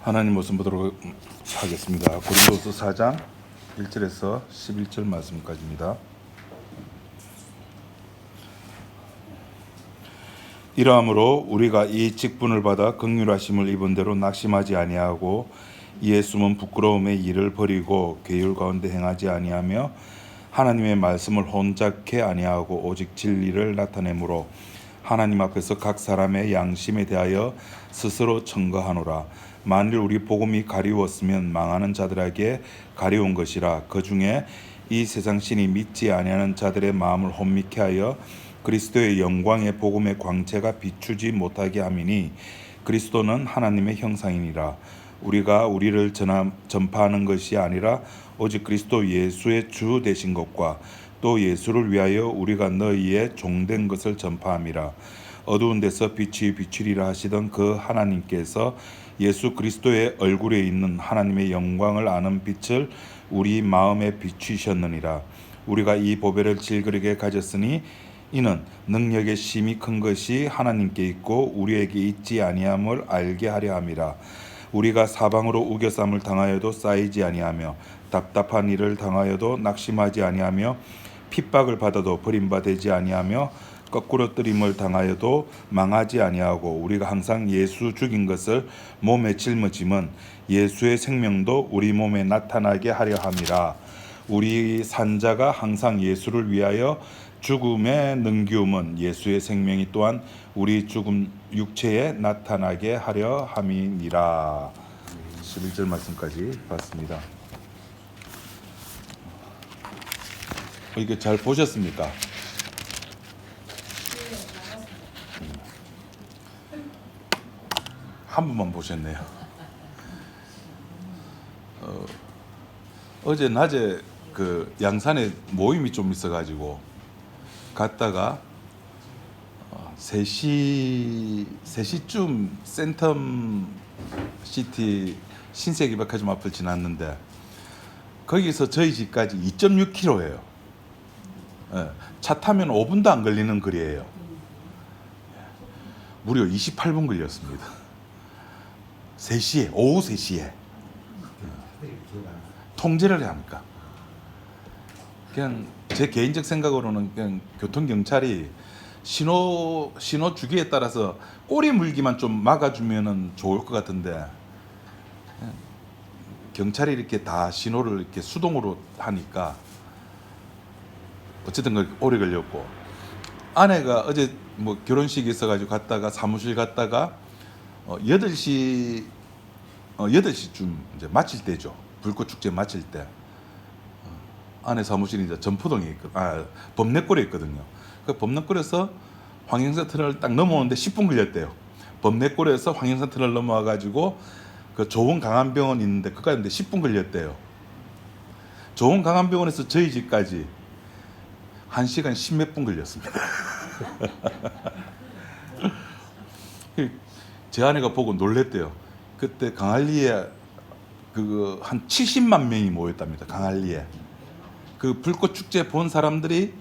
하나님 말씀 보도록 하겠습니다. 고린도서 4장 1절에서 11절 말씀까지입니다. 이러함으로 우리가 이 직분을 받아 긍휼하심을 입은 대로 낙심하지 아니하고 이에 숨은 부끄러움의 일을 버리고 괴율 가운데 행하지 아니하며 하나님의 말씀을 혼잡케 아니하고 오직 진리를 나타내므로 하나님 앞에서 각 사람의 양심에 대하여 스스로 청거하노라. 만일 우리 복음이 가리웠으면 망하는 자들에게 가리운 것이라. 그 중에 이 세상 신이 믿지 아니하는 자들의 마음을 혼미케 하여 그리스도의 영광의 복음의 광채가 비추지 못하게 함이니 그리스도는 하나님의 형상이니라. 우리가 우리를 전파하는 것이 아니라 오직 그리스도 예수의 주 되신 것과 또 예수를 위하여 우리가 너희의 종된 것을 전파함이라. 어두운 데서 빛이 비추리라 하시던 그 하나님께서 예수 그리스도의 얼굴에 있는 하나님의 영광을 아는 빛을 우리 마음에 비추셨느니라. 우리가 이 보배를 질그릇에 가졌으니 이는 능력의 심이 큰 것이 하나님께 있고 우리에게 있지 아니함을 알게 하려 함이라. 우리가 사방으로 우겨쌈을 당하여도 쌓이지 아니하며 답답한 일을 당하여도 낙심하지 아니하며 핍박을 받아도 버림받지 아니하며 거꾸로 뜨림을 당하여도 망하지 아니하고 우리가 항상 예수 죽인 것을 몸에 짊어짐은 예수의 생명도 우리 몸에 나타나게 하려 함이라. 우리 산자가 항상 예수를 위하여 죽음에 능기움은 예수의 생명이 또한 우리 죽음 육체에 나타나게 하려 함이니라. 11절 말씀까지 봤습니다. 이게 잘 보셨습니까? 한 번만 보셨네요. 어제 낮에 그 양산에 모임이 좀 있어가지고 갔다가 3시쯤 센텀 시티 신세계백화점 앞을 지났는데 거기서 저희 집까지 2.6km예요. 차 타면 5분도 안 걸리는 거리예요. 무려 28분 걸렸습니다. 3시에, 오후 3시에 통제를 해야 합니까? 그냥 제 개인적 생각으로는 그냥 교통경찰이 신호 주기에 따라서 꼬리 물기만 좀 막아주면은 좋을 것 같은데 경찰이 이렇게 다 신호를 이렇게 수동으로 하니까 어쨌든 오래 걸렸고, 아내가 어제 뭐 결혼식이 있어가지고 갔다가 사무실 갔다가 8시쯤 이제 마칠 때죠. 불꽃축제 마칠 때 아내 사무실이 이제 점포동에 범내골에 있거든요. 그 범내골에서 황영산 터널을 딱 넘어오는데 10분 걸렸대요. 범내골에서 황영산 터널 넘어와가지고 그 좋은 강안병원 있는데 그까지 있는데 10분 걸렸대요. 좋은 강안병원에서 저희 집까지 1시간 10몇 분 걸렸습니다. 제 아내가 보고 놀랬대요. 그때 강안리에 한 70만 명이 모였답니다. 강안리에. 그 불꽃 축제 본 사람들이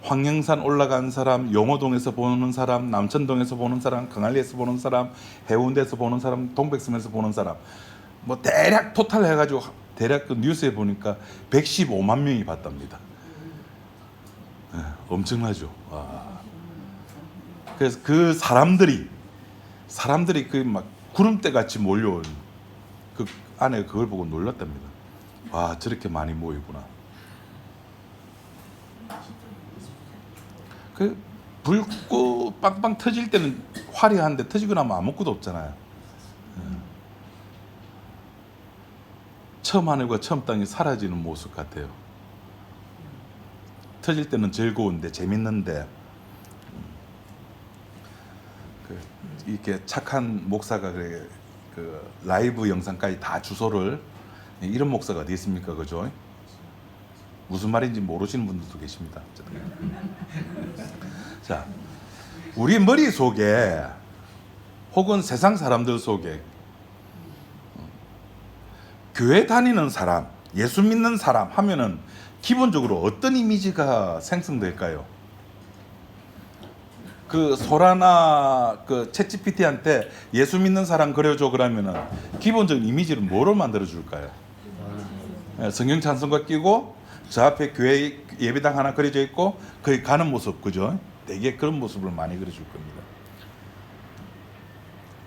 황영산 올라간 사람, 용호동에서 보는 사람, 남천동에서 보는 사람, 강안리에서 보는 사람, 해운대에서 보는 사람, 동백섬에서 보는 사람, 뭐 대략 토탈 해가지고 대략 그 뉴스에 보니까 115만 명이 봤답니다. 네, 엄청나죠. 그래서 그 사람들이 그 막 구름대 같이 몰려온 그 아내가 그걸 보고 놀랐답니다. 와, 저렇게 많이 모이구나. 그 불꽃 빵빵 터질 때는 화려한데 터지고 나면 아무것도 없잖아요. 처음 하늘과 처음 땅이 사라지는 모습 같아요. 터질 때는 즐거운데 재밌는데 이렇게 착한 목사가 그 라이브 영상까지 다 주소를, 이런 목사가 어디 있습니까, 그죠? 무슨 말인지 모르시는 분들도 계십니다. 자, 우리 머릿속에 혹은 세상 사람들 속에 교회 다니는 사람, 예수 믿는 사람 하면은 기본적으로 어떤 이미지가 생성될까요? 그 소라나 그 챗GPT한테 예수 믿는 사람 그려줘 그러면은 기본적인 이미지를 뭐로 만들어 줄까요? 성경 찬송가 끼고 저 앞에 교회 예배당 하나 그려져 있고 거기 가는 모습, 그죠? 되게 그런 모습을 많이 그려줄 겁니다.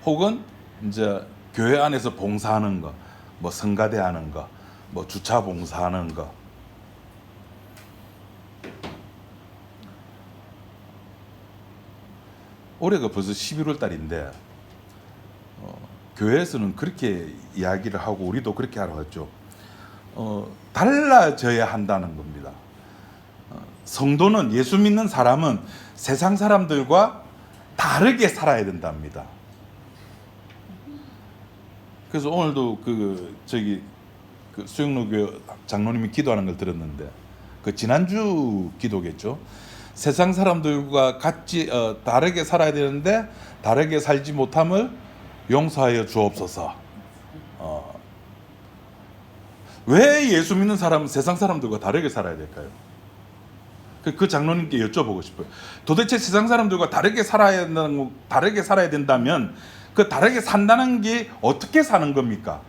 혹은 이제 교회 안에서 봉사하는 거, 뭐 성가대 하는 거, 뭐 주차 봉사하는 거. 올해가 벌써 11월 달인데 교회에서는 그렇게 이야기를 하고 우리도 그렇게 하러 왔죠. 달라져야 한다는 겁니다. 성도는, 예수 믿는 사람은 세상 사람들과 다르게 살아야 된답니다. 그래서 오늘도 그 수영로교회 장로님이 기도하는 걸 들었는데, 그 지난주 기도겠죠. 세상 사람들과 같이 다르게 살아야 되는데 다르게 살지 못함을 용서하여 주옵소서. 왜 예수 믿는 사람은 세상 사람들과 다르게 살아야 될까요? 그 장로님께 여쭤보고 싶어요. 도대체 세상 사람들과 다르게 살아야 된다면 그 다르게 산다는 게 어떻게 사는 겁니까?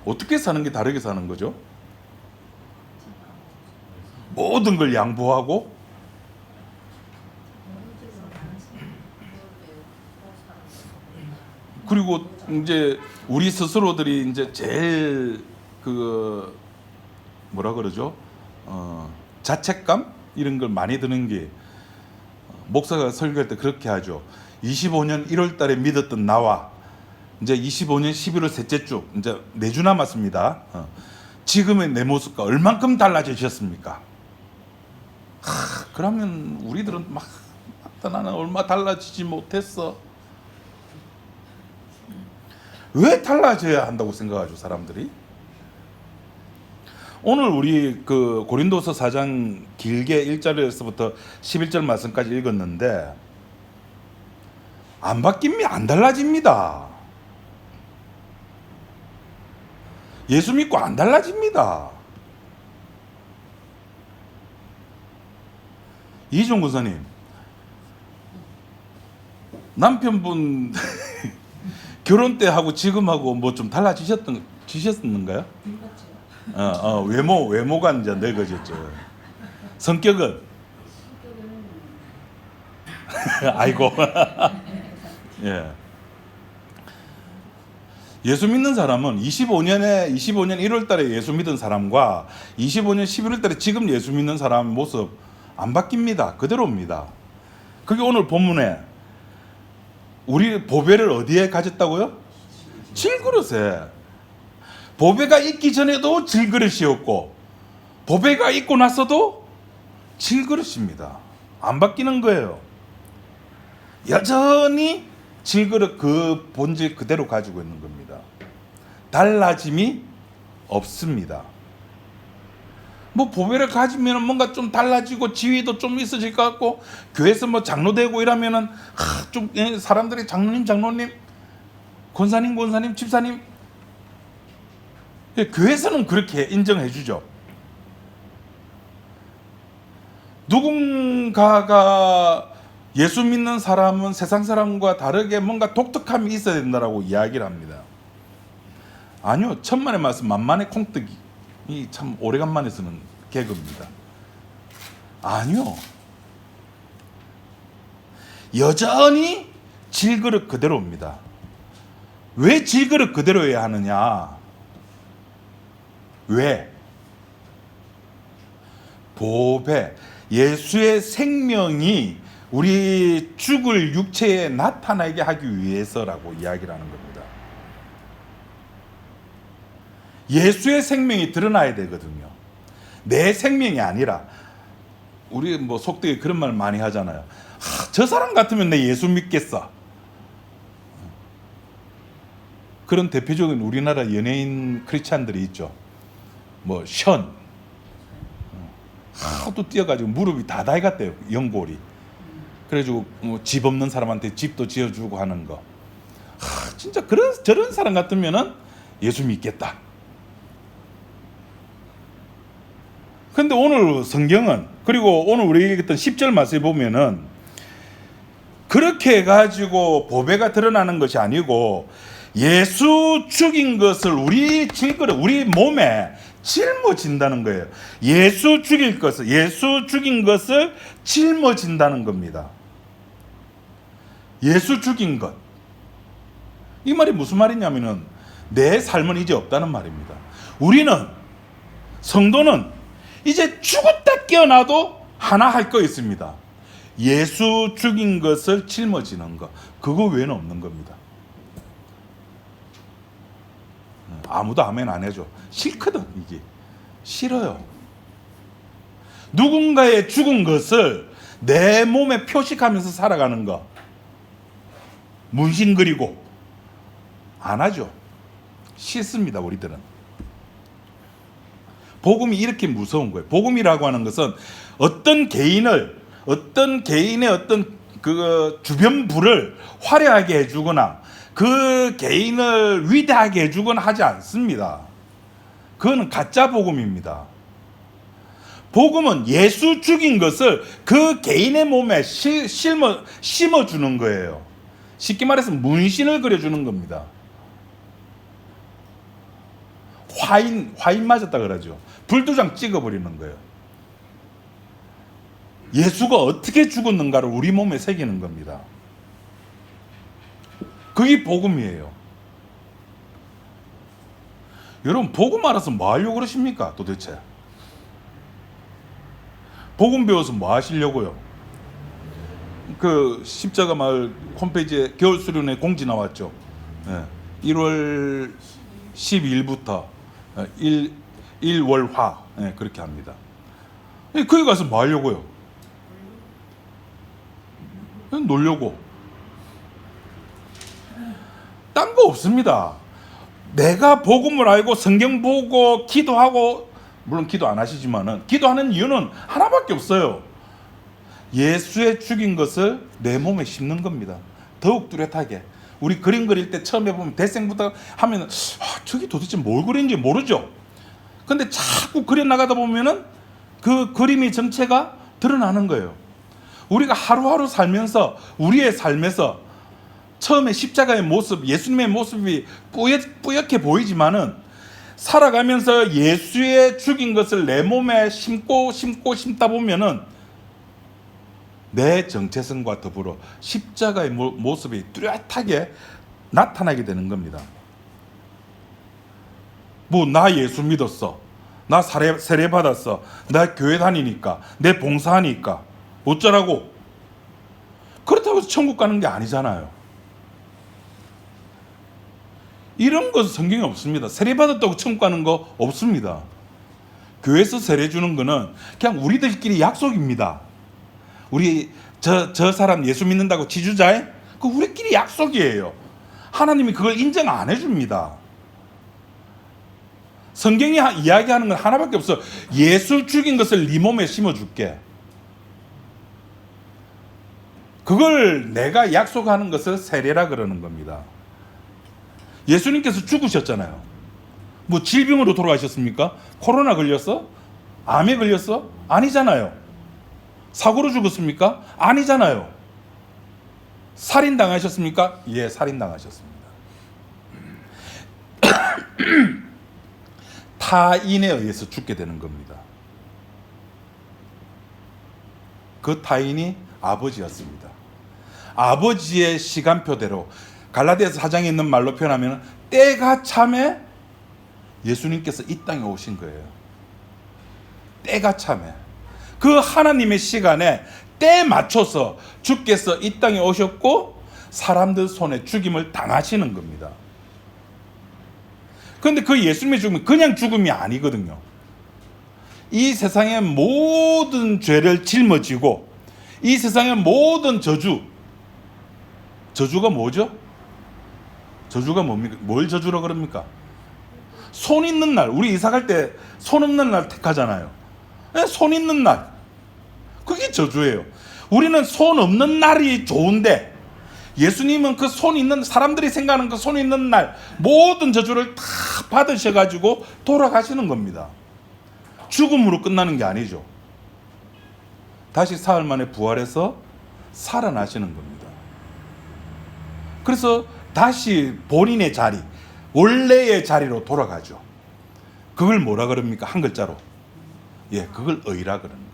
어떻게 사는 게 다르게 사는 거죠? 모든 걸 양보하고, 그리고 이제 우리 스스로들이 이제 제일 그 뭐라 그러죠? 자책감 이런 걸 많이 드는 게, 목사가 설교할 때 그렇게 하죠. 25년 1월 달에 믿었던 나와 이제 25년 11월 셋째 주, 이제 4주 남았습니다. 지금의 내 모습과 얼만큼 달라지셨습니까? 그러면 우리들은 막 나는 얼마 달라지지 못했어. 왜 달라져야 한다고 생각하죠, 사람들이? 오늘 우리 그 고린도서 4장 길게 1절에서부터 11절 말씀까지 읽었는데 안 바뀝니다. 안 달라집니다. 예수 믿고 안 달라집니다. 이종 권사님, 남편분 결혼 때 하고 지금하고 뭐 좀 달라지셨는가요? 외모가 이제 늙어졌죠. 성격은? 아이고. 예. 예수 믿는 사람은 25년 1월 달에 예수 믿은 사람과 25년 11월 달에 지금 예수 믿는 사람 모습 안 바뀝니다. 그대로입니다. 그게 오늘 본문에 우리 보배를 어디에 가졌다고요? 질그릇에. 보배가 있기 전에도 질그릇이었고 보배가 있고 나서도 질그릇입니다. 안 바뀌는 거예요. 여전히 질그릇 그 본질 그대로 가지고 있는 겁니다. 달라짐이 없습니다. 뭐 보배를 가지면 뭔가 좀 달라지고 지위도 좀 있어질 것 같고, 교회에서 뭐 장로 되고 이러면은 좀 사람들이 장로님, 권사님, 집사님, 교회에서는 그렇게 인정해 주죠. 누군가가 예수 믿는 사람은 세상 사람과 다르게 뭔가 독특함이 있어야 된다라고 이야기를 합니다. 아니요, 천만의 말씀 만만의 콩뜨기, 이 참 오래간만에 쓰는 개그입니다. 아니요, 여전히 질그릇 그대로입니다. 왜 질그릇 그대로여야 하느냐? 왜? 보배, 예수의 생명이 우리 죽을 육체에 나타나게 하기 위해서라고 이야기를 하는 겁니다. 예수의 생명이 드러나야 되거든요. 내 생명이 아니라, 우리 뭐 속되게 그런 말 많이 하잖아요. 저 사람 같으면 내 예수 믿겠어. 그런 대표적인 우리나라 연예인 크리스찬들이 있죠. 뭐 션, 하도 뛰어가지고 무릎이 다 닳았대요, 연골이. 그래가지고 집 없는 사람한테 집도 지어주고 하는 거. 진짜 저런 사람 같으면은 예수 믿겠다. 근데 오늘 성경은 그리고 오늘 우리 얘기했던 10절 말씀에 보면은 그렇게 해가지고 보배가 드러나는 것이 아니고 예수 죽인 것을 우리 몸에 짊어진다는 거예요. 예수 죽인 것을 짊어진다는 겁니다. 예수 죽인 것. 이 말이 무슨 말이냐면은 내 삶은 이제 없다는 말입니다. 우리는, 성도는 이제 죽었다 깨어나도 하나 할 거 있습니다. 예수 죽인 것을 짊어지는 것. 그거 외에는 없는 겁니다. 아무도 아멘 안 해줘. 싫거든. 이게 싫어요. 누군가의 죽은 것을 내 몸에 표식하면서 살아가는 거, 문신 그리고 안 하죠. 싫습니다. 우리들은. 복음이 이렇게 무서운 거예요. 복음이라고 하는 것은 어떤 개인의 어떤 그 주변부를 화려하게 해주거나 그 개인을 위대하게 해주거나 하지 않습니다. 그거는 가짜 복음입니다. 복음은 예수 죽인 것을 그 개인의 몸에 심어주는 거예요. 쉽게 말해서 문신을 그려주는 겁니다. 화인 맞았다 그러죠. 불도장 찍어버리는 거예요. 예수가 어떻게 죽었는가를 우리 몸에 새기는 겁니다. 그게 복음이에요. 여러분, 복음 알아서 뭐 하려고 그러십니까 도대체? 복음 배워서 뭐 하시려고요? 그 십자가 마을 홈페이지에 겨울 수련회 공지 나왔죠. 1월 12일부터 1월화 그렇게 합니다. 거기 가서 뭐 하려고요? 놀려고. 딴 거 없습니다. 내가 복음을 알고 성경 보고 기도하고, 물론 기도 안 하시지만은 기도하는 이유는 하나밖에 없어요. 예수의 죽인 것을 내 몸에 심는 겁니다. 더욱 뚜렷하게. 우리 그림 그릴 때 처음에 보면 대생부터 하면 저기 도대체 뭘 그린지 모르죠. 근데 자꾸 그려나가다 보면은 그 그림의 정체가 드러나는 거예요. 우리가 하루하루 살면서 우리의 삶에서 처음에 십자가의 모습, 예수님의 모습이 뿌옇게 보이지만은 살아가면서 예수의 죽인 것을 내 몸에 심다 보면은 내 정체성과 더불어 십자가의 모습이 뚜렷하게 나타나게 되는 겁니다. 뭐 나 예수 믿었어, 나 세례 받았어, 나 교회 다니니까, 내 봉사하니까 어쩌라고? 그렇다고 해서 천국 가는 게 아니잖아요. 이런 것은 성경에 없습니다. 세례 받았다고 천국 가는 거 없습니다. 교회에서 세례 주는 거는 그냥 우리들끼리 약속입니다. 우리 저 사람 예수 믿는다고 지주자에? 그 우리끼리 약속이에요. 하나님이 그걸 인정 안 해줍니다. 성경이 이야기하는 건 하나밖에 없어. 예수 죽인 것을 네 몸에 심어줄게. 그걸 내가 약속하는 것을 세례라 그러는 겁니다. 예수님께서 죽으셨잖아요. 뭐 질병으로 돌아가셨습니까? 코로나 걸렸어? 암에 걸렸어? 아니잖아요. 사고로 죽었습니까? 아니잖아요. 살인당하셨습니까? 예, 살인당하셨습니다. 타인에 의해서 죽게 되는 겁니다. 그 타인이 아버지였습니다. 아버지의 시간표대로, 갈라디아서 4장에 있는 말로 표현하면 때가 참에 예수님께서 이 땅에 오신 거예요. 때가 참에. 그 하나님의 시간에 때에 맞춰서 주께서 이 땅에 오셨고 사람들 손에 죽임을 당하시는 겁니다. 그런데 그 예수님의 죽음이 그냥 죽음이 아니거든요. 이 세상의 모든 죄를 짊어지고 이 세상의 모든 저주가 뭐죠? 저주가 뭡니까? 뭘 저주라 그럽니까? 손 있는 날, 우리 이사 갈 때 손 없는 날 택하잖아요. 손 있는 날, 그게 저주예요. 우리는 손 없는 날이 좋은데 예수님은 그 손 있는, 사람들이 생각하는 그 손 있는 날 모든 저주를 다 받으셔가지고 돌아가시는 겁니다. 죽음으로 끝나는 게 아니죠. 다시 사흘 만에 부활해서 살아나시는 겁니다. 그래서 다시 본인의 자리, 원래의 자리로 돌아가죠. 그걸 뭐라 그럽니까? 한 글자로. 예, 그걸 의라 그러는 거예요.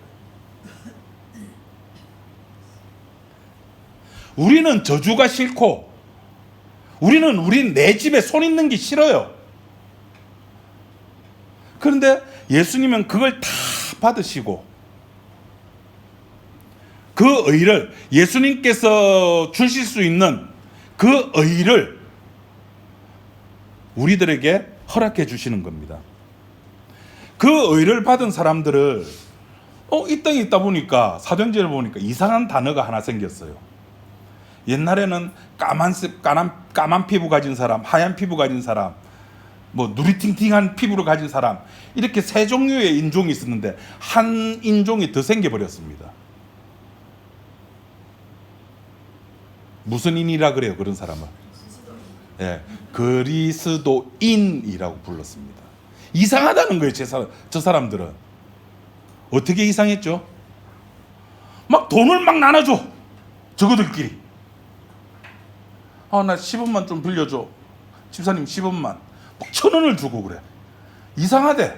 우리는 저주가 싫고, 우린 내 집에 손 있는 게 싫어요. 그런데 예수님은 그걸 다 받으시고, 그 의를, 예수님께서 주실 수 있는 그 의를 우리들에게 허락해 주시는 겁니다. 그 의를 받은 사람들을 이 땅에 있다 보니까, 사도행전을 보니까 이상한 단어가 하나 생겼어요. 옛날에는 까만 피부 가진 사람, 하얀 피부 가진 사람, 뭐 누리팅팅한 피부를 가진 사람, 이렇게 세 종류의 인종이 있었는데 한 인종이 더 생겨버렸습니다. 무슨 인이라 그래요, 그런 사람은? 예, 그리스도인이라고 불렀습니다. 이상하다는 거예요, 저 사람들은. 어떻게 이상했죠? 막 돈을 막 나눠줘, 저거들끼리. 나 10원만 좀 빌려줘. 집사님 10원만. 막 1,000원을 주고 그래. 이상하대.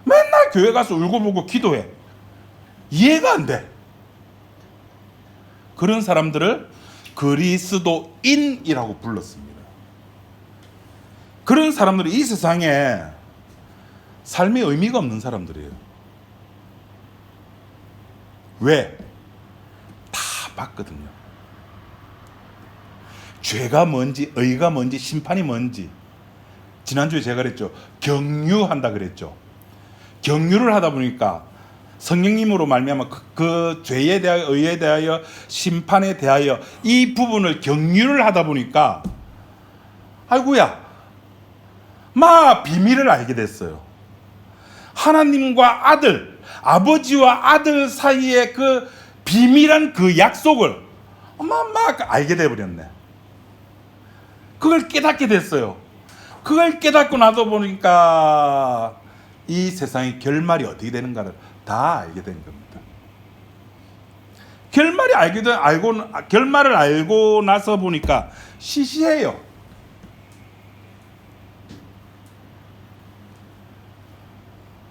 맨날 교회 가서 울고불고 기도해. 이해가 안 돼. 그런 사람들을 그리스도인이라고 불렀습니다. 그런 사람들이 이 세상에 삶의 의미가 없는 사람들이에요. 왜? 다 봤거든요. 죄가 뭔지, 의가 뭔지, 심판이 뭔지. 지난주에 제가 그랬죠. 경유한다 그랬죠. 경유를 하다 보니까 성령님으로 말미암아 그 죄에 대하여, 의에 대하여, 심판에 대하여 이 부분을 경유를 하다 보니까 아이고야, 비밀을 알게 됐어요. 하나님과 아들, 아버지와 아들 사이의 그 비밀한 그 약속을 알게 돼버렸네. 그걸 깨닫게 됐어요. 그걸 깨닫고 나서 보니까 이 세상의 결말이 어떻게 되는가를 다 알게 된 겁니다. 결말을 알고 나서 보니까 시시해요.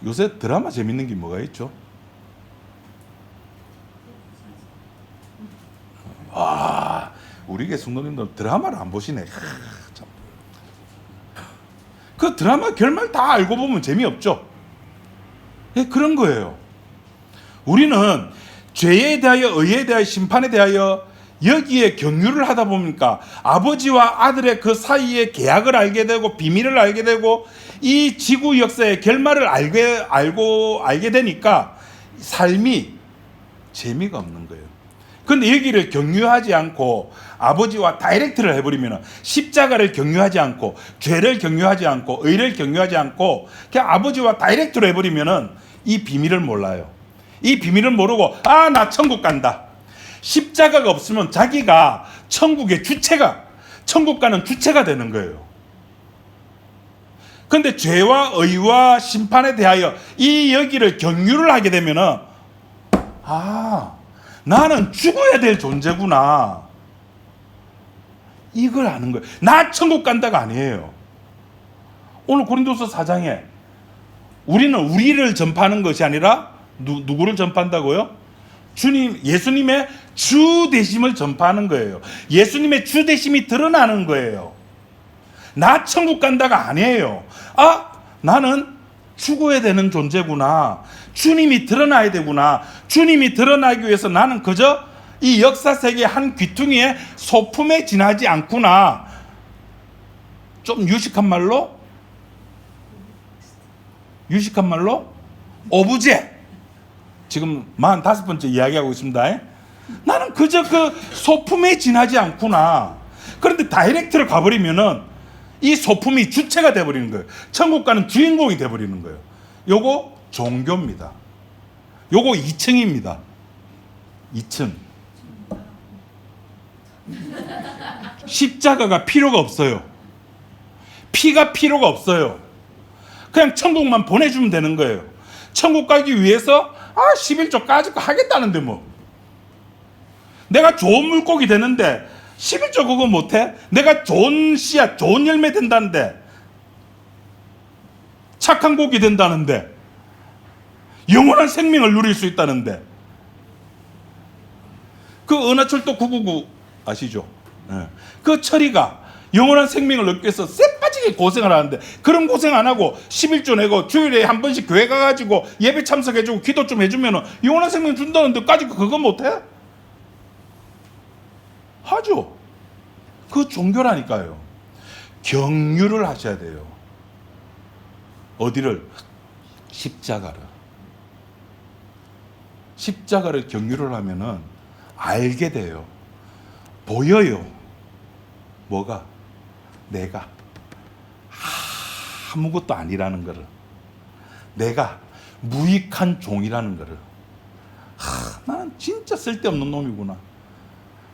요새 드라마 재밌는 게 뭐가 있죠? 우리 교회 성도님들 드라마를 안 보시네. 참. 그 드라마 결말 다 알고 보면 재미없죠. 예, 그런 거예요. 우리는 죄에 대하여, 의에 대하여, 심판에 대하여 여기에 경유를 하다 보니까 아버지와 아들의 그 사이의 계약을 알게 되고, 비밀을 알게 되고, 이 지구 역사의 결말을 알게 되니까 삶이 재미가 없는 거예요. 그런데 여기를 경유하지 않고 아버지와 다이렉트를 해버리면, 십자가를 경유하지 않고, 죄를 경유하지 않고, 의를 경유하지 않고 그냥 아버지와 다이렉트로 해버리면 이 비밀을 몰라요. 이 비밀을 모르고 나 천국 간다. 십자가가 없으면 자기가 천국의 주체가, 천국 가는 주체가 되는 거예요. 그런데 죄와 의와 심판에 대하여 이 여기를 경유를 하게 되면은 나는 죽어야 될 존재구나, 이걸 아는 거예요. 나 천국 간다가 아니에요. 오늘 고린도서 4장에 우리는 우리를 전파하는 것이 아니라 누구를 전파한다고요? 예수님의 주 되심을 전파하는 거예요. 예수님의 주 되심이 드러나는 거예요. 나 천국 간다가 아니에요. 나는 죽어야 되는 존재구나. 주님이 드러나야 되구나. 주님이 드러나기 위해서 나는 그저 이 역사 세계의 한 귀퉁이에 소품에 지나지 않구나. 좀 유식한 말로 오브제. 지금 45번째 이야기하고 있습니다. 나는 그저 그 소품에 지나지 않구나. 그런데 다이렉트로 가버리면은 이 소품이 주체가 돼버리는 거예요. 천국 가는 주인공이 돼버리는 거예요. 요거 종교입니다. 요거 2층입니다. 2층. 십자가가 필요가 없어요. 피가 필요가 없어요. 그냥 천국만 보내주면 되는 거예요. 천국 가기 위해서 11조 까짓 거 하겠다는데 뭐. 내가 좋은 물고기 되는데 11조 그거 못해? 내가 좋은 씨앗, 좋은 열매 된다는데, 착한 고기 된다는데, 영원한 생명을 누릴 수 있다는데, 그 은하철도 999 아시죠? 그 철이가 영원한 생명을 얻기 위해서 쎄빠지게 고생을 하는데, 그런 고생 안 하고 11조 내고 주일에 한 번씩 교회 가가지고 예배 참석해주고 기도 좀 해주면 영원한 생명 준다는데 까짓 거 그거 못해? 하죠. 그 종교라니까요. 경유를 하셔야 돼요. 어디를? 십자가를. 십자가를 경유를 하면은 알게 돼요. 보여요. 뭐가? 내가 아무것도 아니라는 거를. 내가 무익한 종이라는 거를. 나는 진짜 쓸데없는 놈이구나.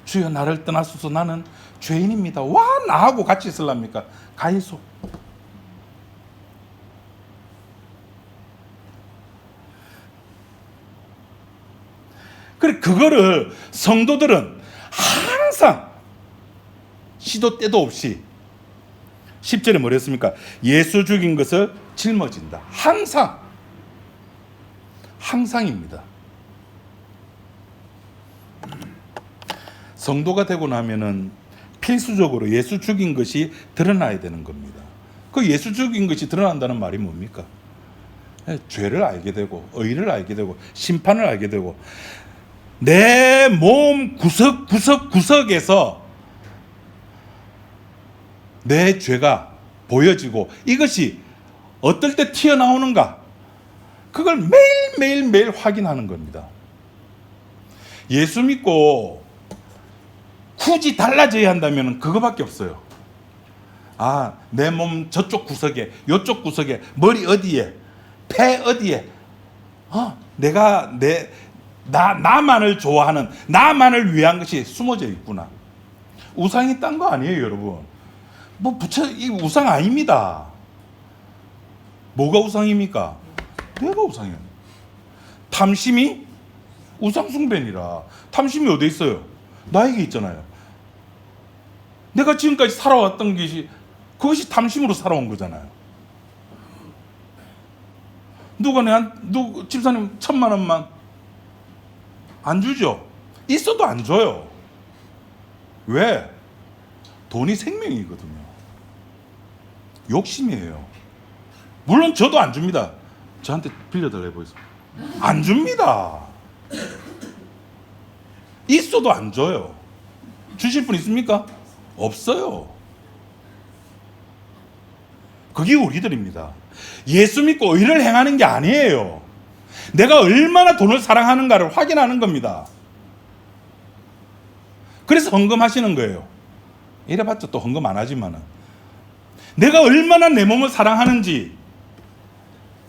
주여 나를 떠나소서, 나는 죄인입니다. 와, 나하고 같이 있으랍니까? 가이소. 그래, 그거를 성도들은 항상 시도 때도 없이 10절에 뭐랬습니까? 예수 죽인 것을 짊어진다. 항상입니다. 성도가 되고 나면은 필수적으로 예수 죽인 것이 드러나야 되는 겁니다. 그 예수 죽인 것이 드러난다는 말이 뭡니까? 죄를 알게 되고, 의를 알게 되고, 심판을 알게 되고, 내 몸 구석구석에서 내 죄가 보여지고, 이것이 어떨 때 튀어나오는가? 그걸 매일 확인하는 겁니다. 예수 믿고 굳이 달라져야 한다면 그거밖에 없어요. 내 몸 저쪽 구석에, 요쪽 구석에, 머리 어디에, 폐 어디에, 내가 나만을 좋아하는, 나만을 위한 것이 숨어져 있구나. 우상이 딴 거 아니에요, 여러분. 이 우상 아닙니다. 뭐가 우상입니까? 내가 우상이에요. 탐심이 우상 숭배니라. 탐심이 어디 있어요? 나에게 있잖아요. 내가 지금까지 살아왔던 것이, 그것이 탐심으로 살아온 거잖아요. 집사님 1,000만 원만 안 주죠? 있어도 안 줘요. 왜? 돈이 생명이거든요. 욕심이에요. 물론 저도 안 줍니다. 저한테 빌려달라고 해보세요. 안 줍니다. 있어도 안 줘요. 주실 분 있습니까? 없어요. 그게 우리들입니다. 예수 믿고 의를 행하는 게 아니에요. 내가 얼마나 돈을 사랑하는가를 확인하는 겁니다. 그래서 헌금하시는 거예요. 이래봤자 또 헌금 안 하지만은, 내가 얼마나 내 몸을 사랑하는지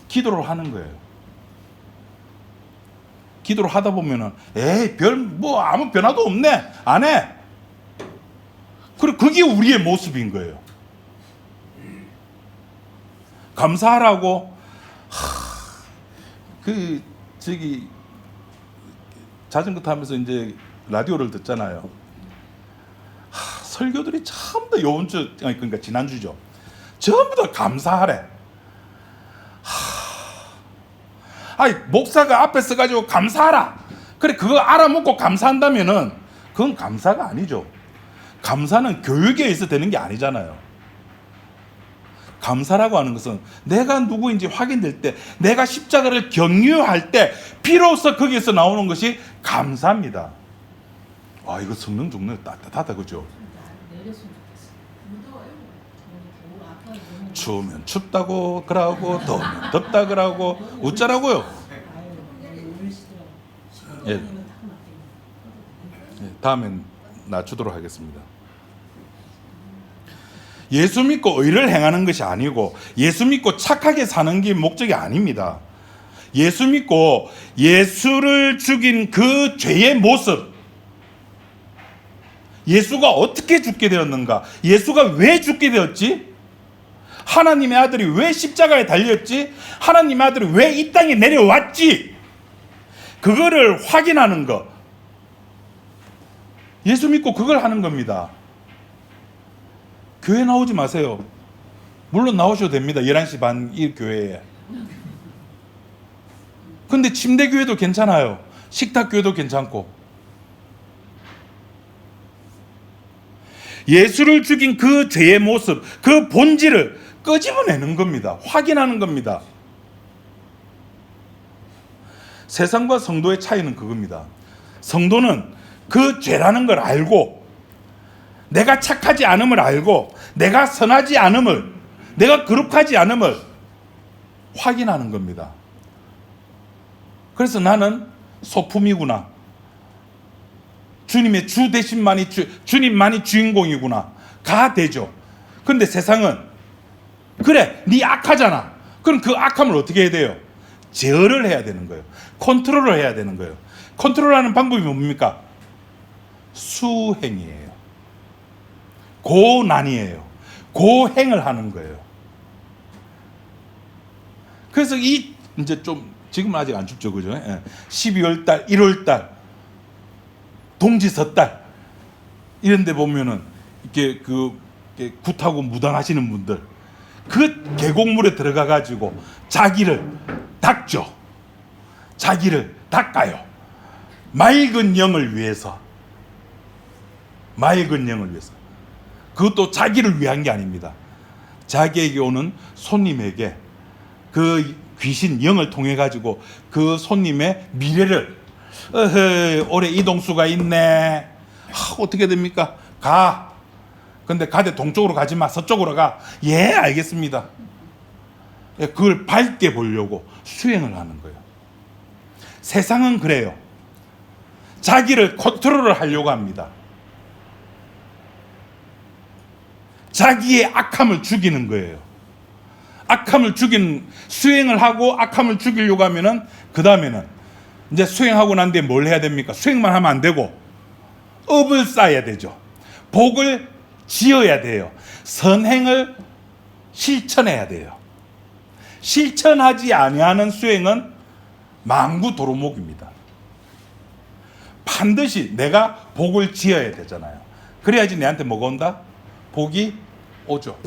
기도를 하는 거예요. 기도를 하다 보면은 아무 변화도 없네, 안 해. 그리고 그게 우리의 모습인 거예요. 감사하라고. 자전거 타면서 이제 라디오를 듣잖아요. 설교들이 전부 다 요번 주, 그러니까 지난주죠. 전부 다 감사하래. 목사가 앞에 서가지고 감사하라. 그래, 그거 알아먹고 감사한다면은 그건 감사가 아니죠. 감사는 교육에 의해서 되는 게 아니잖아요. 감사라고 하는 것은 내가 누구인지 확인될 때, 내가 십자가를 경유할 때 비로소 거기에서 나오는 것이 감사입니다. 이거 성능 좋네. 따뜻하다, 그죠? 추우면 춥다고 그러고, 더우면 덥다 그러고, 웃자라고요. 예. 다음엔 낮추도록 하겠습니다. 예수 믿고 의를 행하는 것이 아니고, 예수 믿고 착하게 사는 게 목적이 아닙니다. 예수 믿고 예수를 죽인 그 죄의 모습, 예수가 어떻게 죽게 되었는가, 예수가 왜 죽게 되었지, 하나님의 아들이 왜 십자가에 달렸지, 하나님의 아들이 왜 이 땅에 내려왔지, 그거를 확인하는 거. 예수 믿고 그걸 하는 겁니다. 교회 나오지 마세요. 물론 나오셔도 됩니다. 11시 반 이 교회에. 근데 침대 교회도 괜찮아요. 식탁 교회도 괜찮고. 예수를 죽인 그 죄의 모습, 그 본질을 끄집어내는 겁니다. 확인하는 겁니다. 세상과 성도의 차이는 그겁니다. 성도는 그 죄라는 걸 알고, 내가 착하지 않음을 알고, 내가 선하지 않음을, 내가 거룩하지 않음을 확인하는 겁니다. 그래서 나는 소품이구나. 주님의 주 대신만이 주님만이 주인공이구나. 가 되죠. 그런데 세상은 그래, 네 악하잖아. 그럼 그 악함을 어떻게 해야 돼요? 제어를 해야 되는 거예요. 컨트롤을 해야 되는 거예요. 컨트롤하는 방법이 뭡니까? 수행이에요. 고난이에요. 고행을 하는 거예요. 그래서 이제 좀 지금은 아직 안 춥죠, 그죠? 12월 달, 1월 달, 동지서 달 이런데 보면은 이렇게 굿하고 무당하시는 분들 그 계곡물에 들어가 가지고 자기를 닦죠. 자기를 닦아요. 맑은 영을 위해서. 맑은 영을 위해서. 그것도 자기를 위한 게 아닙니다. 자기에게 오는 손님에게 그 귀신 영을 통해 가지고 그 손님의 미래를 올해 이동수가 있네. 어떻게 됩니까? 가. 근데 가대 동쪽으로 가지 마. 서쪽으로 가. 예, 알겠습니다. 그걸 밝게 보려고 수행을 하는 거예요. 세상은 그래요. 자기를 컨트롤을 하려고 합니다. 자기의 악함을 죽이는 거예요. 악함을 죽이는, 수행을 하고 악함을 죽이려고 하면은, 그 다음에는 이제 수행하고 난 뒤에 뭘 해야 됩니까? 수행만 하면 안 되고 업을 쌓아야 되죠. 복을 지어야 돼요. 선행을 실천해야 돼요. 실천하지 아니하는 수행은 망구 도루묵입니다. 반드시 내가 복을 지어야 되잖아요. 그래야지 내한테 뭐가 온다? 복이 오죠.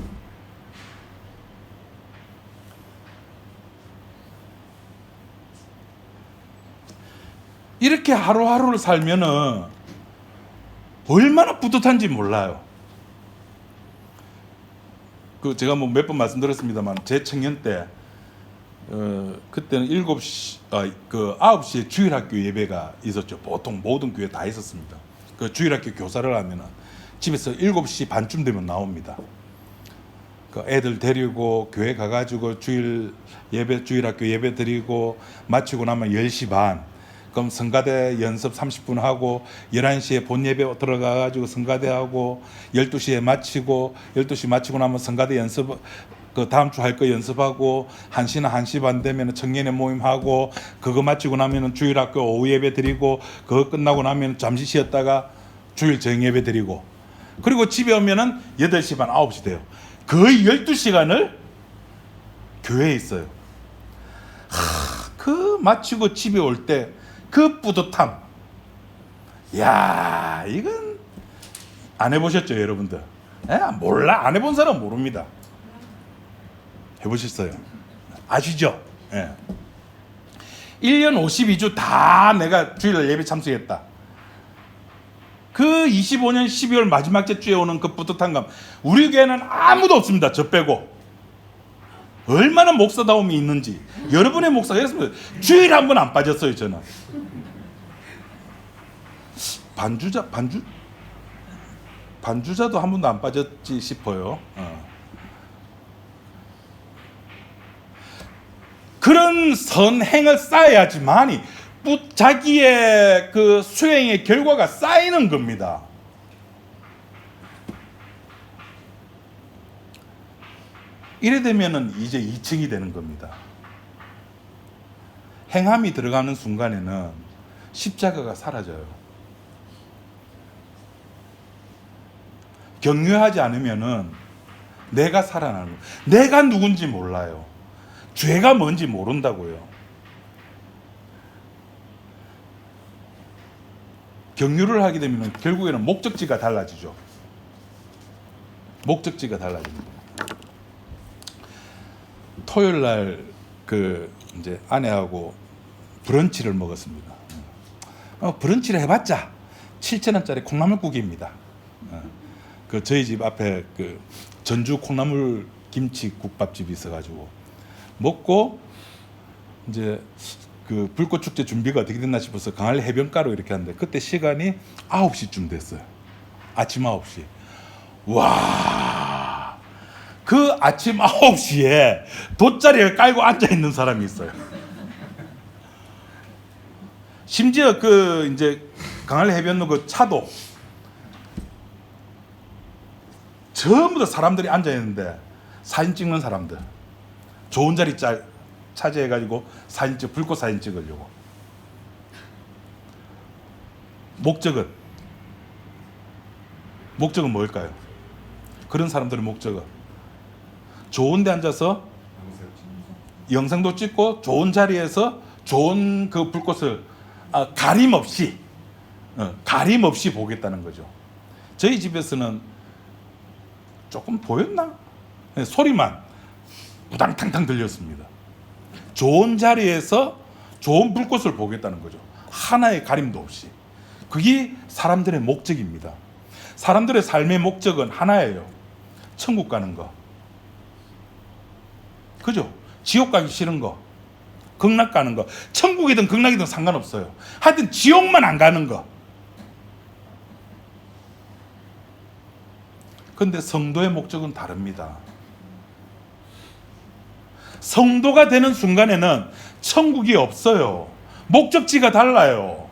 이렇게 하루하루를 살면은 얼마나 뿌듯한지 몰라요. 제가 뭐 몇 번 말씀드렸습니다만, 제 청년 때, 그때는 9시에 주일학교 예배가 있었죠. 보통 모든 교회 다 있었습니다. 그 주일학교 교사를 하면은 집에서 7시 반쯤 되면 나옵니다. 그 애들 데리고 교회 가가지고 주일학교 예배 드리고 마치고 나면 10시 반. 그럼 성가대 연습 30분 하고 11시에 본 예배 들어가가지고 성가대하고 12시에 마치고 12시 마치고 나면 성가대 연습 그 다음 주 할 거 연습하고 1시나 1시 반 되면 청년회 모임하고 그거 마치고 나면 주일학교 오후 예배 드리고 그거 끝나고 나면 잠시 쉬었다가 주일 저녁 예배 드리고 그리고 집에 오면은 8시 반 9시 돼요. 거의 12시간을 교회에 있어요. 그 마치고 집에 올 때 그 뿌듯함. 야, 이건 안 해보셨죠, 여러분들? 몰라. 안 해본 사람은 모릅니다. 해보셨어요? 아시죠? 1년 52주 다 내가 주일 예배 참석했다. 그 25년 12월 마지막 주에 오는 그 뿌듯함감. 우리 교회는 아무도 없습니다. 저 빼고. 얼마나 목사다움이 있는지. 여러분의 목사가 했습니다. 주일 한 번 안 빠졌어요, 저는. 반주자도 한 번도 안 빠졌지 싶어요. 그런 선행을 쌓아야지만이 자기의 그 수행의 결과가 쌓이는 겁니다. 이래 되면은 이제 2층이 되는 겁니다. 행함이 들어가는 순간에는 십자가가 사라져요. 경유하지 않으면은 내가 살아나는 거예요. 내가 누군지 몰라요. 죄가 뭔지 모른다고요. 경유를 하게 되면 결국에는 목적지가 달라지죠. 목적지가 달라집니다. 토요일 날 이제 아내하고 브런치를 먹었습니다. 브런치를 해봤자 7,000원짜리 콩나물국입니다. 저희 집 앞에 전주 콩나물 김치국밥집이 있어가지고 먹고 이제 불꽃 축제 준비가 어떻게 됐나 싶어서 강할 해변가로 이렇게 하는데 그때 시간이 9시쯤 됐어요. 아침 9시. 와, 그 아침 9시에 돗자리를 깔고 앉아 있는 사람이 있어요. 심지어 이제 강할 해변로 차도 전부 다 사람들이 앉아 있는데 사진 찍는 사람들, 좋은 자리 차지해가지고 불꽃 사진 찍으려고. 목적은 뭘까요? 그런 사람들의 목적은 좋은 데 앉아서 영상도 찍고 좋은 자리에서 좋은 불꽃을 가림 없이 보겠다는 거죠. 저희 집에서는 조금 보였나? 소리만 우당탕탕 들렸습니다. 좋은 자리에서 좋은 불꽃을 보겠다는 거죠. 하나의 가림도 없이. 그게 사람들의 목적입니다. 사람들의 삶의 목적은 하나예요. 천국 가는 거. 그죠? 지옥 가기 싫은 거. 극락 가는 거. 천국이든 극락이든 상관없어요. 하여튼 지옥만 안 가는 거. 근데 성도의 목적은 다릅니다. 성도가 되는 순간에는 천국이 없어요. 목적지가 달라요.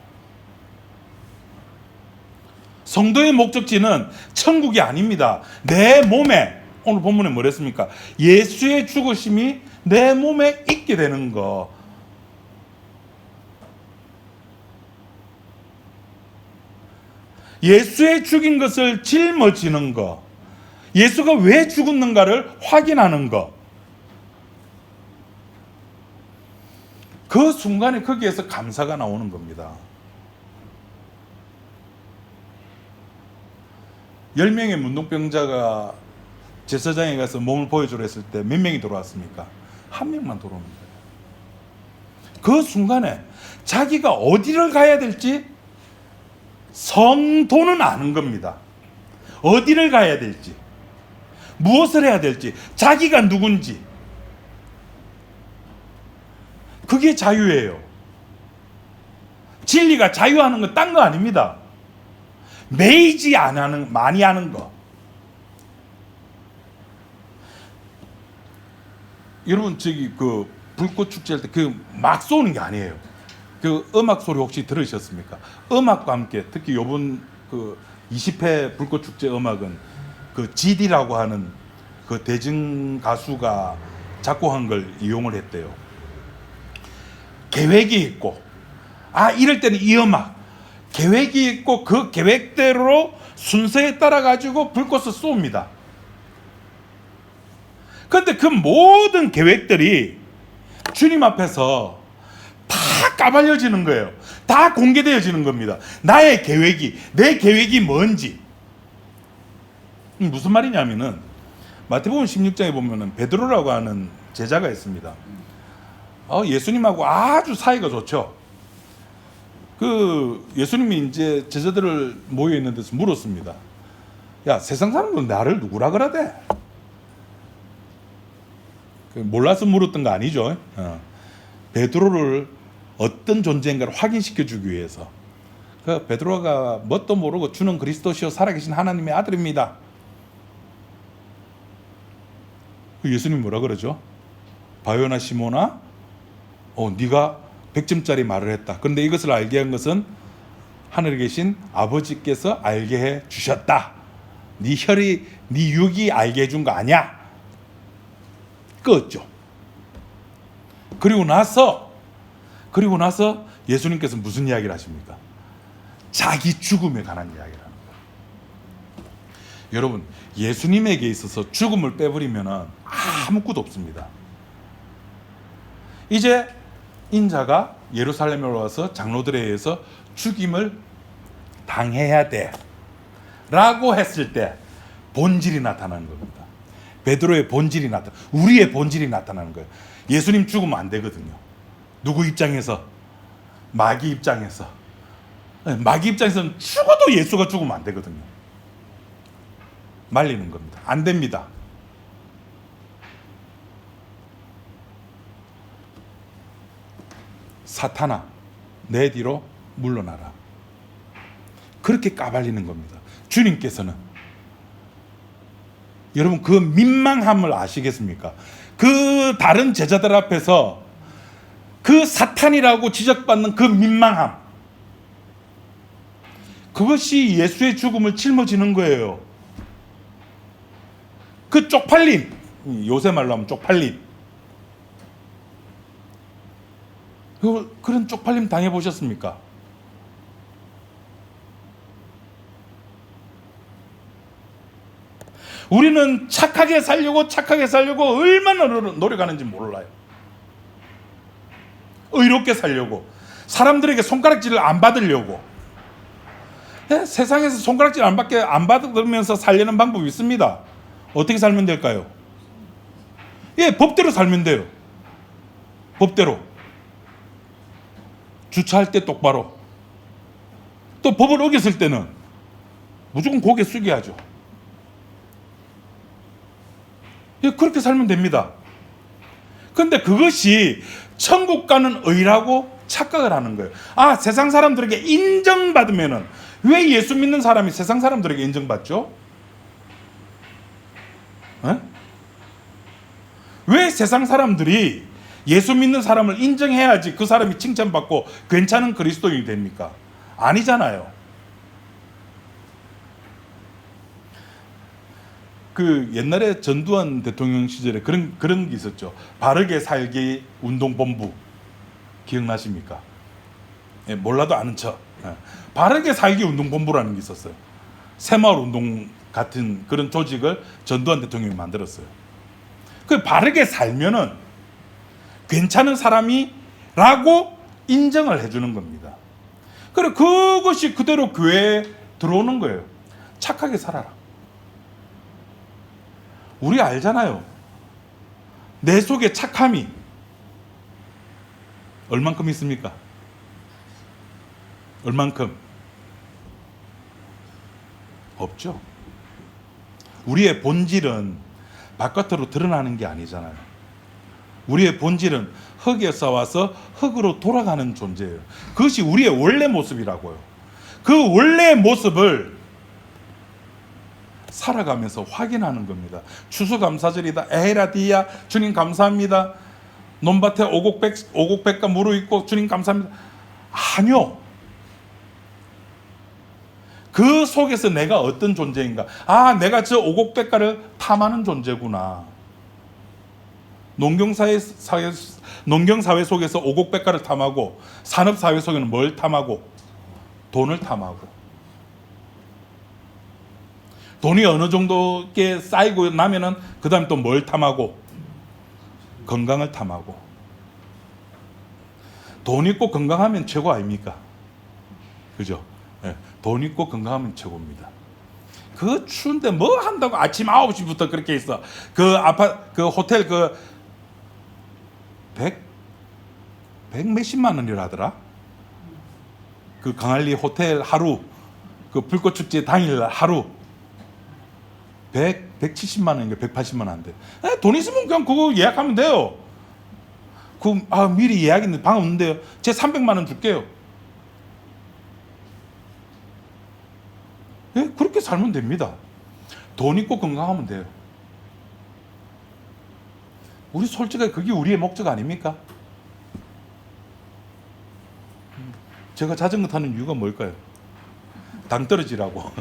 성도의 목적지는 천국이 아닙니다. 내 몸에, 오늘 본문에 뭐랬습니까? 예수의 죽으심이 내 몸에 있게 되는 거. 예수의 죽인 것을 짊어지는 거. 예수가 왜 죽었는가를 확인하는 것. 그 순간에 거기에서 감사가 나오는 겁니다. 10명의 문둥병자가 제사장에 가서 몸을 보여주려 했을 때 몇 명이 돌아왔습니까? 1명만 돌아오는 거예요. 그 순간에 자기가 어디를 가야 될지 성도는 아는 겁니다. 어디를 가야 될지, 무엇을 해야 될지, 자기가 누군지. 그게 자유예요. 진리가 자유하는 건 딴 거 아닙니다. 매이지 많이 하는 거. 여러분, 불꽃 축제할 때 막 쏘는 게 아니에요. 음악 소리 혹시 들으셨습니까? 음악과 함께, 특히 요번 20회 불꽃 축제 음악은 GD라고 하는 대중 가수가 작곡한 걸 이용을 했대요. 계획이 있고, 이럴 때는 이 음악, 계획이 있고 그 계획대로 순서에 따라 가지고 불꽃을 쏩니다. 그런데 그 모든 계획들이 주님 앞에서 다 까발려지는 거예요. 다 공개되어지는 겁니다. 나의 계획이, 내 계획이 뭔지. 무슨 말이냐면은 마태복음 16장에 보면은 베드로라고 하는 제자가 있습니다. 예수님하고 아주 사이가 좋죠. 예수님이 이제 제자들을 모여 있는 데서 물었습니다. 야, 세상 사람들은 나를 누구라 그러대? 몰라서 물었던 거 아니죠. 베드로를 어떤 존재인가를 확인시켜 주기 위해서. 베드로가 뭣도 모르고 주는 그리스도시요 살아계신 하나님의 아들입니다. 예수님 뭐라 그러죠? 바요나 시모나, 네가 100점짜리 말을 했다. 그런데 이것을 알게 한 것은 하늘에 계신 아버지께서 알게 해 주셨다. 네 혈이, 네 육이 알게 해준 거 아니야. 껐죠. 그리고 나서 예수님께서 무슨 이야기를 하십니까? 자기 죽음에 관한 이야기를 하는 거예요. 여러분, 예수님에게 있어서 죽음을 빼버리면 아무것도 없습니다. 이제 인자가 예루살렘에 와서 장로들에 의해서 죽임을 당해야 돼 라고 했을 때 본질이 나타나는 겁니다. 베드로의 본질이 우리의 본질이 나타나는 거예요. 예수님 죽으면 안 되거든요. 누구 입장에서? 마귀 입장에서. 마귀 입장에서는 죽어도 예수가 죽으면 안 되거든요. 말리는 겁니다. 안 됩니다. 사탄아, 내 뒤로 물러나라. 그렇게 까발리는 겁니다. 주님께서는. 여러분, 그 민망함을 아시겠습니까? 그 다른 제자들 앞에서 그 사탄이라고 지적받는 그 민망함, 그것이 예수의 죽음을 짊어지는 거예요. 그 쪽팔림, 요새 말로 하면 쪽팔림, 그런 쪽팔림 당해보셨습니까? 우리는 착하게 살려고 얼마나 노력하는지 몰라요. 의롭게 살려고, 사람들에게 손가락질을 안 받으려고. 세상에서 손가락질 안 받으면서 살려는 방법이 있습니다. 어떻게 살면 될까요? 법대로 살면 돼요. 법대로. 주차할 때 똑바로. 또 법을 어겼을 때는 무조건 고개 숙여야죠. 그렇게 살면 됩니다. 그런데 그것이 천국 가는 의라고 착각을 하는 거예요. 세상 사람들에게 인정받으면은, 왜 예수 믿는 사람이 세상 사람들에게 인정받죠? 왜 세상 사람들이 예수 믿는 사람을 인정해야지 그 사람이 칭찬받고 괜찮은 그리스도인이 됩니까? 아니잖아요. 그 옛날에 전두환 대통령 시절에 그런 게 있었죠. 바르게 살기 운동본부. 기억나십니까? 몰라도 아는 척. 바르게 살기 운동본부라는 게 있었어요. 새마을 운동 같은 그런 조직을 전두환 대통령이 만들었어요. 그 바르게 살면은 괜찮은 사람이라고 인정을 해주는 겁니다. 그리고 그것이 그대로 교회에 들어오는 거예요. 착하게 살아라. 우리 알잖아요. 내 속에 착함이 얼만큼 있습니까? 얼만큼? 없죠. 우리의 본질은 바깥으로 드러나는 게 아니잖아요. 우리의 본질은 흙에서 와서 흙으로 돌아가는 존재예요. 그것이 우리의 원래 모습이라고요. 그 원래의 모습을 살아가면서 확인하는 겁니다. 추수감사절이다. 에헤라디야, 주님 감사합니다. 논밭에 오곡백과 무르익고 주님 감사합니다. 아니요. 그 속에서 내가 어떤 존재인가. 내가 저 오곡백과를 탐하는 존재구나. 농경사회 속에서 오곡백과를 탐하고, 산업사회 속에는 뭘 탐하고? 돈을 탐하고. 돈이 어느 정도께 쌓이고 나면은 그 다음에 또 뭘 탐하고? 건강을 탐하고. 돈 있고 건강하면 최고 아닙니까? 그죠? 돈 있고 건강하면 최고입니다. 그 추운데 뭐 한다고 아침 9시부터 그렇게 있어. 그 호텔 백 몇십만 원이라 하더라. 그 강할리 호텔 하루, 그 불꽃축제 당일 하루 170만 원인가 180만 원 안 돼. 돈 있으면 그냥 그거 예약하면 돼요. 미리 예약했는데 방 없는데요. 제 300만 원 줄게요. 그렇게 살면 됩니다. 돈 있고 건강하면 돼요. 우리 솔직하게 그게 우리의 목적 아닙니까? 제가 자전거 타는 이유가 뭘까요? 당 떨어지라고.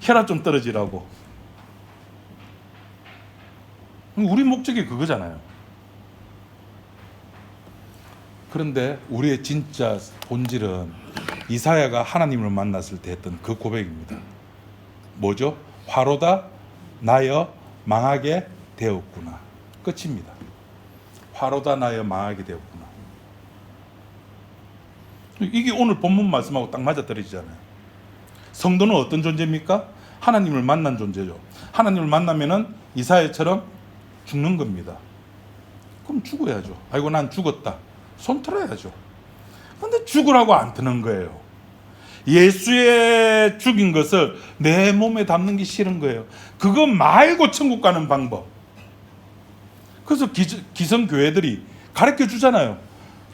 혈압 좀 떨어지라고. 우리 목적이 그거잖아요. 그런데 우리의 진짜 본질은 이사야가 하나님을 만났을 때 했던 그 고백입니다. 뭐죠? 화로다 나여 망하게 되었구나. 끝입니다. 화로다 나여 망하게 되었구나. 이게 오늘 본문 말씀하고 딱 맞아떨어지잖아요. 성도는 어떤 존재입니까? 하나님을 만난 존재죠. 하나님을 만나면은 이사야처럼 죽는 겁니다. 그럼 죽어야죠. 아이고 난 죽었다. 손 틀어야죠. 근데 죽으라고 안 트는 거예요. 예수의 죽인 것을 내 몸에 담는 게 싫은 거예요. 그거 말고 천국 가는 방법. 그래서 기성교회들이 가르쳐 주잖아요.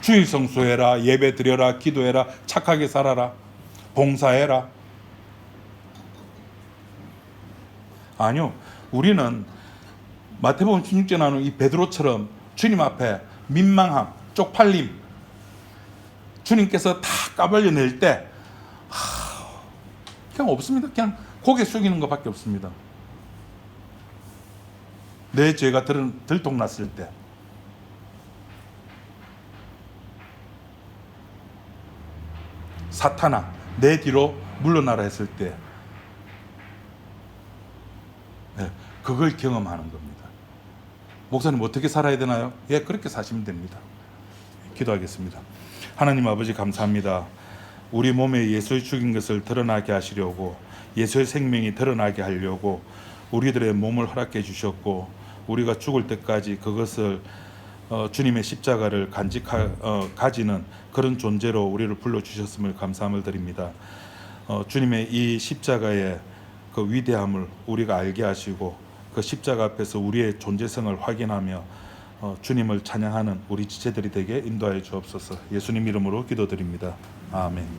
주일 성수해라, 예배 드려라, 기도해라, 착하게 살아라, 봉사해라. 아니요. 우리는 마태복음 16절 나오는 이 베드로처럼 주님 앞에 민망함, 쪽팔림, 주님께서 다 까발려낼 때 그냥 없습니다. 그냥 고개 숙이는 것밖에 없습니다. 내 죄가 들통났을 때, 사탄아 내 뒤로 물러나라 했을 때, 그걸 경험하는 겁니다. 목사님 어떻게 살아야 되나요? 예, 그렇게 사시면 됩니다. 기도하겠습니다. 하나님 아버지 감사합니다. 우리 몸에 예수의 죽인 것을 드러나게 하시려고, 예수의 생명이 드러나게 하려고 우리들의 몸을 허락해 주셨고, 우리가 죽을 때까지 그것을 주님의 십자가를 가지는 그런 존재로 우리를 불러주셨음을 감사함을 드립니다. 주님의 이 십자가의 그 위대함을 우리가 알게 하시고, 그 십자가 앞에서 우리의 존재성을 확인하며 주님을 찬양하는 우리 지체들이 되게 인도하여 주옵소서. 예수님 이름으로 기도드립니다. 아멘.